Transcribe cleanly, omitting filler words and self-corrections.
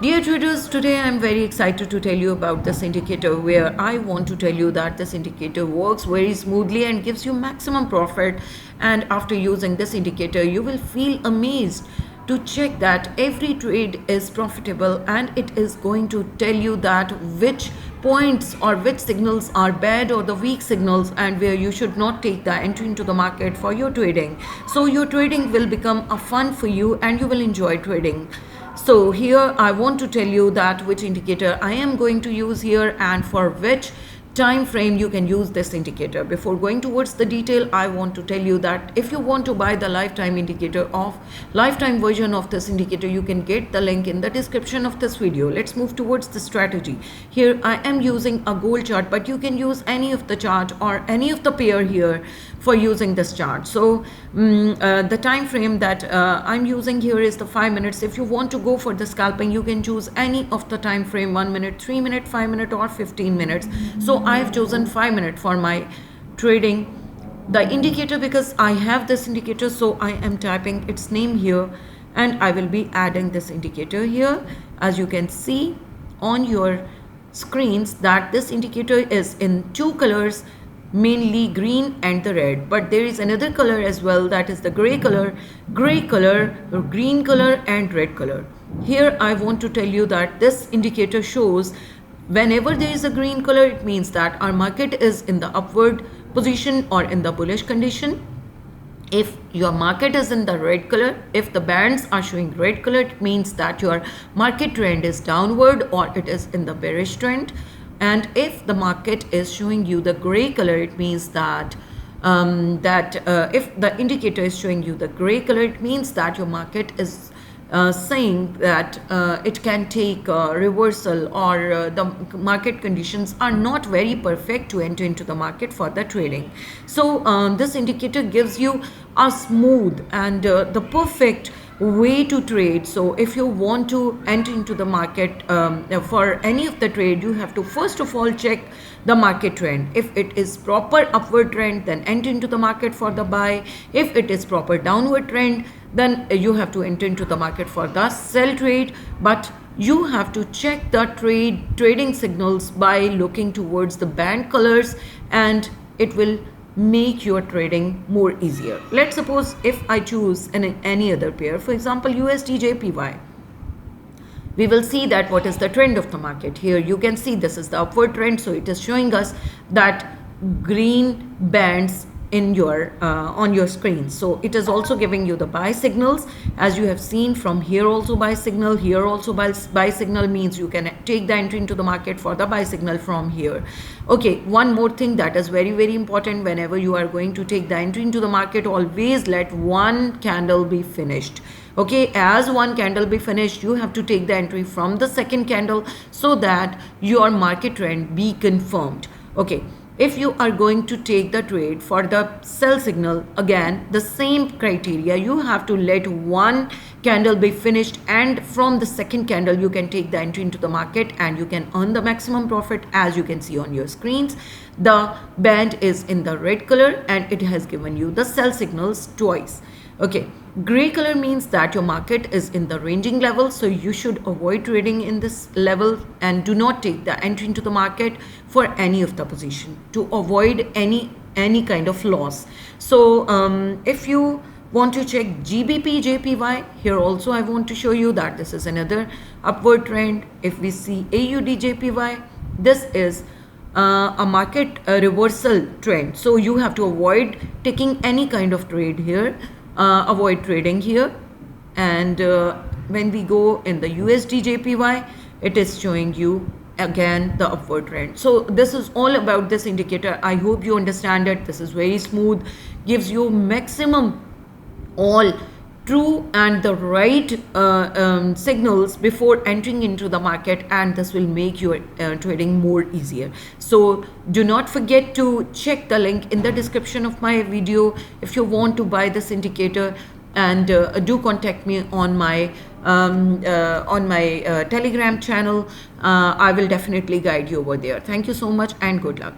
Dear traders, today I'm very excited to tell you about this indicator where I want to tell you that this indicator works very smoothly and gives you maximum profit. And after using this indicator, you will feel amazed to check that every trade is profitable, and it is going to tell you that which points or which signals are bad or the weak signals, and where you should not take the entry into the market for your trading. So your trading will become a fun for you and you will enjoy trading. So here I want to tell you that which indicator I am going to use here and for which time frame you can use this indicator. Before going towards the detail, I want to tell you that if you want to buy the lifetime version of this indicator, you can get the link in the description of this video. Let's move towards the strategy. Here I am using a gold chart, but you can use any of the chart or any of the pair here for using this chart. So the time frame that I'm using here is the 5 minutes. If you want to go for the scalping, you can choose any of the time frame: 1 minute, 3 minute, 5 minute or 15 minutes. So I have chosen 5 minutes for my trading the indicator because I have this indicator. So I am typing its name here and I will be adding this indicator here. As you can see on your screens that this indicator is in two colors, mainly green and the red, but there is another color as well, that is the gray color, green color and red color. Here I want to tell you that this indicator shows whenever there is a green color, it means that our market is in the upward position or in the bullish condition. If your market is in the red color, if the bands are showing red color, it means that your market trend is downward or it is in the bearish trend. And if the market is showing you the gray color, it means that if the indicator is showing you the gray color, it means that your market is saying that it can take a reversal or the market conditions are not very perfect to enter into the market for the trading. So this indicator gives you a smooth and the perfect way to trade. So if you want to enter into the market for any of the trade, you have to first of all check the market trend. If it is proper upward trend, then enter into the market for the buy. If it is proper downward trend, then you have to enter into the market for the sell trade. But you have to check the trading signals by looking towards the band colors, and it will make your trading more easier. Let's suppose if I choose any other pair, for example USD JPY, we will see that what is the trend of the market. Here you can see this is the upward trend, so it is showing us that green bands in your on your screen. So it is also giving you the buy signals, as you have seen from here. Also buy signal, here also buy signal, means you can take the entry into the market for the buy signal from here. Okay, one more thing that is very, very important: whenever you are going to take the entry into the market, always let one candle be finished. Okay, as one candle be finished, you have to take the entry from the second candle so that your market trend be confirmed. Okay, if you are going to take the trade for the sell signal, again the same criteria, you have to let one candle be finished, and from the second candle you can take the entry into the market and you can earn the maximum profit. As you can see on your screens, the band is in the red color and it has given you the sell signals twice. Okay, gray color means that your market is in the ranging level, so you should avoid trading in this level and do not take the entry into the market for any of the position to avoid any kind of loss. So if you want to check GBP JPY, here also I want to show you that this is another upward trend. If we see AUD JPY, this is a market reversal trend, so you have to avoid taking any kind of trade here. Avoid trading here. And when we go in the USD JPY, it is showing you again the upward trend. So this is all about this indicator. I hope you understand it. This is very smooth, gives you maximum all true and the right signals before entering into the market, and this will make your trading more easier. So do not forget to check the link in the description of my video if you want to buy this indicator, and do contact me on my Telegram channel. I will definitely guide you over there. Thank you so much and good luck.